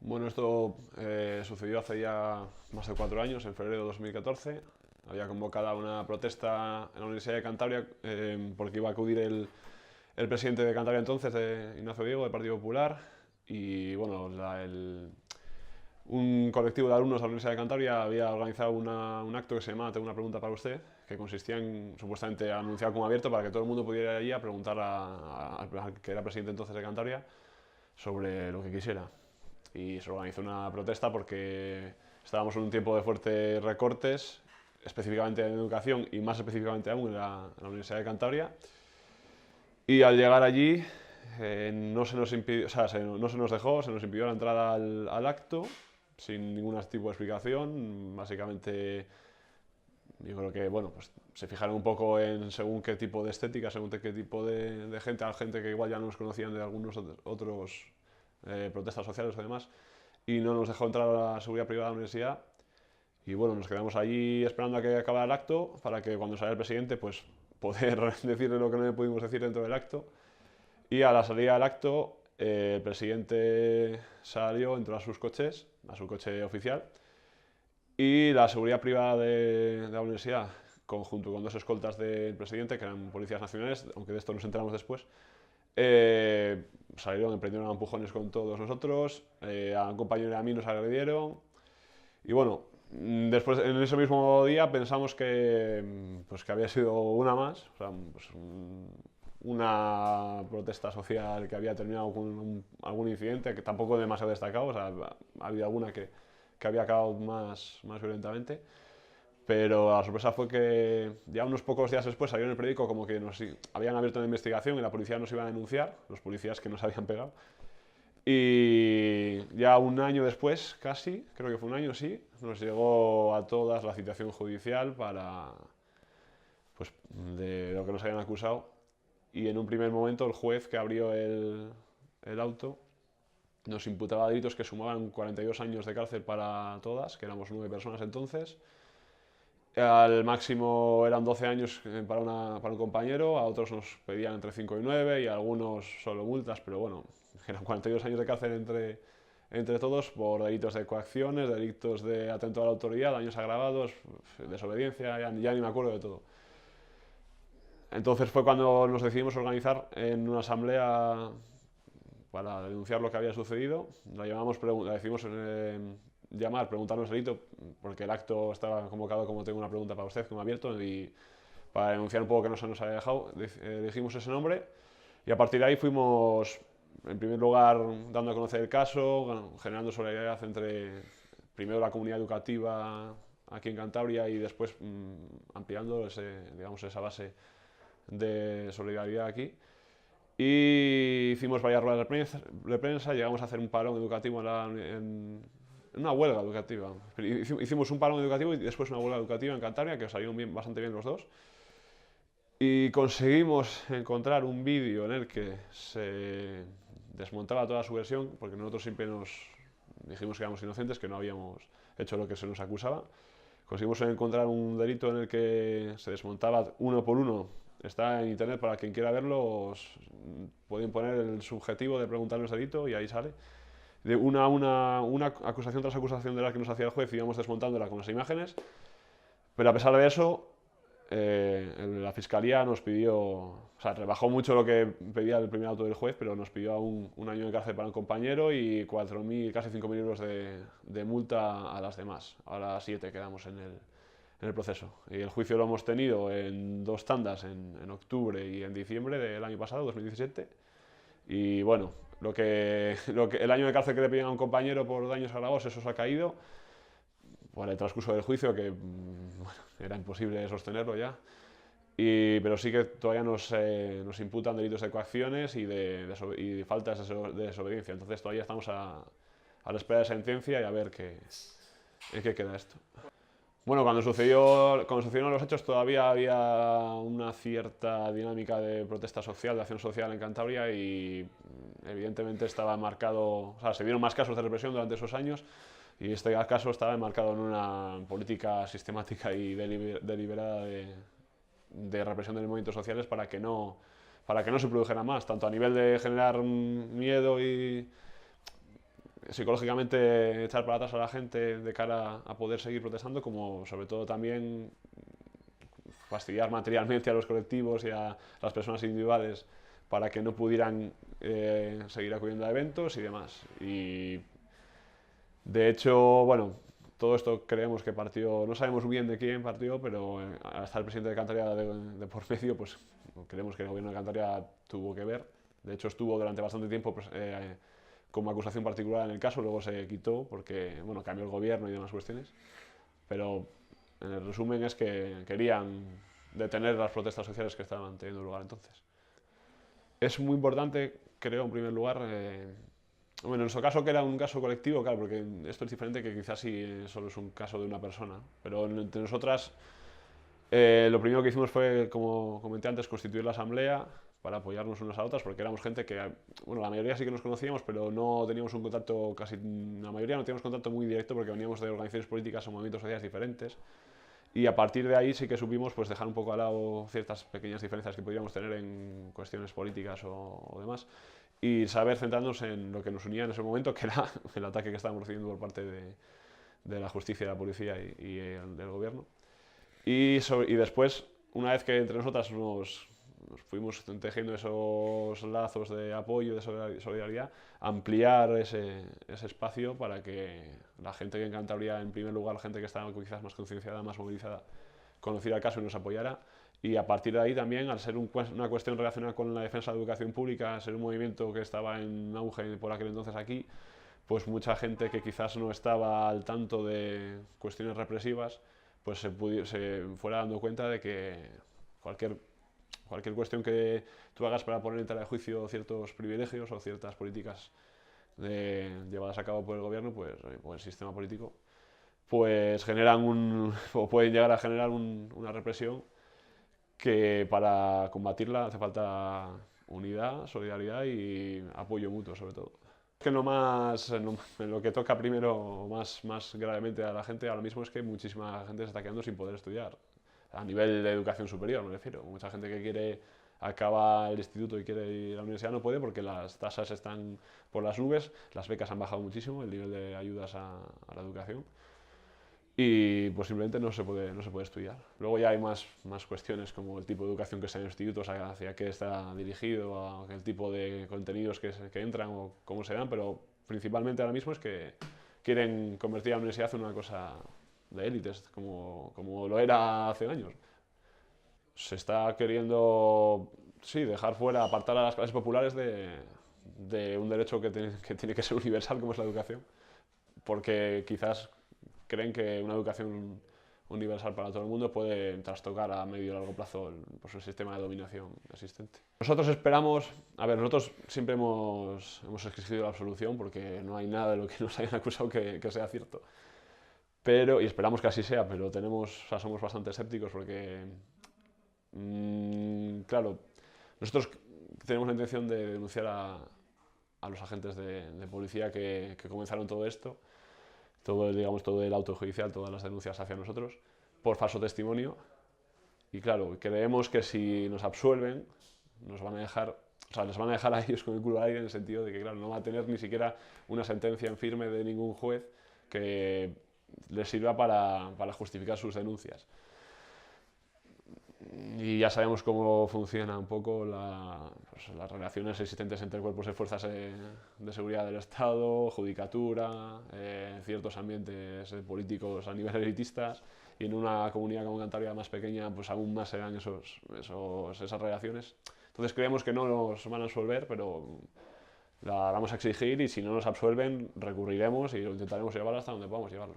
Bueno, esto sucedió hace ya más de 4 años, en febrero de 2014. Había convocada una protesta en la Universidad de Cantabria porque iba a acudir el presidente de Cantabria entonces, Ignacio Diego, del Partido Popular. Y bueno, un colectivo de alumnos de la Universidad de Cantabria había organizado un acto que se llamaba Tengo una pregunta para usted, que consistía en supuestamente anunciar como abierto para que todo el mundo pudiera ir allí a preguntar al que era presidente entonces de Cantabria sobre lo que quisiera. Y se organizó una protesta porque estábamos en un tiempo de fuertes recortes, específicamente en educación y más específicamente aún en la Universidad de Cantabria. Y al llegar allí no se nos impidió, o sea, no se nos dejó, se nos impidió la entrada al acto sin ningún tipo de explicación. Básicamente, yo creo que bueno, pues se fijaron un poco en según qué tipo de estética, según qué tipo de gente, a gente que igual ya nos conocían de algunos otros protestas sociales o demás, y no nos dejó entrar a la seguridad privada de la universidad. Y bueno, nos quedamos allí esperando a que acabara el acto para que cuando saliera el presidente, pues poder decirle lo que no le pudimos decir dentro del acto. Y a la salida del acto, el presidente salió, entró a sus coches, a su coche oficial, y la seguridad privada de la universidad, junto con dos escoltas del presidente, que eran policías nacionales, aunque de esto nos enteramos después, salieron, emprendieron a empujones con todos nosotros, a un compañero y a mí nos agredieron. Y bueno, después en ese mismo día pensamos pues, que había sido una más, o sea, pues, una protesta social que había terminado con algún incidente que tampoco demasiado destacado, o sea, ha habido alguna que había acabado más violentamente. Pero la sorpresa fue que ya unos pocos días después salió en el periódico como que nos habían abierto una investigación y la policía nos iba a denunciar, los policías que nos habían pegado. Y ya un año después, casi, creo que fue un año, sí, nos llegó a todas la citación judicial pues, de lo que nos habían acusado. Y en un primer momento el juez que abrió el auto nos imputaba delitos que sumaban 42 años de cárcel para todas, que éramos 9 personas entonces. Al máximo eran 12 años para un compañero, a otros nos pedían entre 5 y 9 y a algunos solo multas, pero bueno, eran 42 años de cárcel entre todos por delitos de coacciones, delitos de atento a la autoridad, daños agravados, desobediencia, ya ni me acuerdo de todo. Entonces fue cuando nos decidimos organizar en una asamblea para denunciar lo que había sucedido. La decidimos llamar, preguntarnos el delito, porque el acto estaba convocado como tengo una pregunta para usted, como abierto, y para denunciar un poco que no se nos había dejado, dijimos ese nombre y a partir de ahí fuimos, en primer lugar, dando a conocer el caso, generando solidaridad entre, primero la comunidad educativa aquí en Cantabria y después ampliando digamos, esa base de solidaridad aquí. Y hicimos varias ruedas de prensa, llegamos a hacer un parón educativo en una huelga educativa. Hicimos un parón educativo y después una huelga educativa en Cantabria, que salieron bastante bien los dos. Y conseguimos encontrar un vídeo en el que se desmontaba toda su versión, porque nosotros siempre nos dijimos que éramos inocentes, que no habíamos hecho lo que se nos acusaba. Conseguimos encontrar un delito en el que se desmontaba uno por uno. Está en internet para quien quiera verlo, pueden poner el subjetivo de preguntarnos el delito y ahí sale. De una acusación tras acusación de la que nos hacía el juez, íbamos desmontándola con las imágenes, pero a pesar de eso, la fiscalía nos pidió, o sea, rebajó mucho lo que pedía el primer auto del juez, pero nos pidió un año de cárcel para un compañero y 4.000, casi 5.000 euros de multa a las demás. A las 7 quedamos en el proceso. Y el juicio lo hemos tenido en dos tandas, en octubre y en diciembre del año pasado, 2017. Y bueno, el año de cárcel que le pedían a un compañero por daños agravados, eso se ha caído por el transcurso del juicio, que bueno, era imposible sostenerlo ya. Pero sí que todavía nos imputan delitos de coacciones y faltas de desobediencia. Entonces todavía estamos a la espera de sentencia y a ver en qué queda esto. Bueno, cuando sucedieron los hechos todavía había una cierta dinámica de protesta social, de acción social en Cantabria y evidentemente estaba marcado, o sea, se dieron más casos de represión durante esos años y este caso estaba enmarcado en una política sistemática y deliberada de represión de los movimientos sociales para que no se produjera más, tanto a nivel de generar miedo y psicológicamente echar para atrás a la gente de cara a poder seguir protestando, como sobre todo también fastidiar materialmente a los colectivos y a las personas individuales para que no pudieran seguir acudiendo a eventos y demás. Y de hecho, bueno, todo esto creemos que partió, no sabemos bien de quién partió, pero al estar el presidente de Cantabria de por medio, pues creemos que el gobierno de Cantabria tuvo que ver. De hecho, estuvo durante bastante tiempo pues, como acusación particular en el caso, luego se quitó porque bueno, cambió el gobierno y demás cuestiones. Pero en el resumen es que querían detener las protestas sociales que estaban teniendo lugar entonces. Es muy importante, creo, en primer lugar, bueno, en nuestro caso que era un caso colectivo, claro, porque esto es diferente que quizás si solo es un caso de una persona, pero entre nosotras lo primero que hicimos fue, como comenté antes, constituir la asamblea para apoyarnos unas a otras, porque éramos gente que, bueno, la mayoría sí que nos conocíamos, pero no teníamos un contacto, casi la mayoría no teníamos contacto muy directo porque veníamos de organizaciones políticas o movimientos sociales diferentes. Y a partir de ahí sí que supimos pues, dejar un poco al lado ciertas pequeñas diferencias que podríamos tener en cuestiones políticas o demás y saber centrarnos en lo que nos unía en ese momento, que era el ataque que estábamos recibiendo por parte de la justicia, de la policía y del gobierno. Y después, una vez que entre nosotras nos fuimos tejiendo esos lazos de apoyo, de solidaridad, ampliar ese espacio para que la gente que en Cantabria, en primer lugar, la gente que estaba quizás más concienciada, más movilizada, conociera el caso y nos apoyara. Y a partir de ahí también, al ser una cuestión relacionada con la defensa de la educación pública, ser un movimiento que estaba en auge por aquel entonces aquí, pues mucha gente que quizás no estaba al tanto de cuestiones represivas, pues se fuera dando cuenta de que cualquier cuestión que tú hagas para poner en tela de juicio ciertos privilegios o ciertas políticas llevadas a cabo por el gobierno, pues, por el sistema político, pues generan o pueden llegar a generar una represión que para combatirla hace falta unidad, solidaridad y apoyo mutuo sobre todo. Que en lo que toca primero más gravemente a la gente ahora mismo es que muchísima gente se está quedando sin poder estudiar. A nivel de educación superior, me refiero. Mucha gente que quiere acabar el instituto y quiere ir a la universidad no puede porque las tasas están por las nubes, las becas han bajado muchísimo, el nivel de ayudas a la educación y pues simplemente no se puede estudiar. Luego ya hay más cuestiones como el tipo de educación que está en los institutos, hacia qué está dirigido, a el tipo de contenidos que entran o cómo se dan, pero principalmente ahora mismo es que quieren convertir a la universidad en una cosa de élites, como lo era hace años. Se está queriendo, sí, dejar fuera, apartar a las clases populares de un derecho que tiene que ser universal como es la educación, porque quizás creen que una educación universal para todo el mundo puede trastocar a medio y largo plazo el sistema de dominación existente. Nosotros esperamos, a ver, nosotros siempre hemos exigido la absolución porque no hay nada de lo que nos hayan acusado que sea cierto. Y esperamos que así sea, pero somos bastante escépticos porque, claro, nosotros tenemos la intención de denunciar a los agentes de policía que comenzaron todo esto, todo el auto judicial, todas las denuncias hacia nosotros, por falso testimonio. Y claro, creemos que si nos absuelven, les van a dejar a ellos con el culo al aire en el sentido de que, claro, no va a tener ni siquiera una sentencia en firme de ningún juez que les sirva para justificar sus denuncias. Y ya sabemos cómo funcionan un poco las relaciones existentes entre cuerpos y fuerzas de seguridad del Estado, judicatura, ciertos ambientes políticos a nivel elitistas, y en una comunidad como Cantabria más pequeña, pues aún más se dan esas relaciones. Entonces creemos que no nos van a absolver, pero la vamos a exigir y si no nos absuelven recurriremos y lo intentaremos llevar hasta donde podamos llevarlo.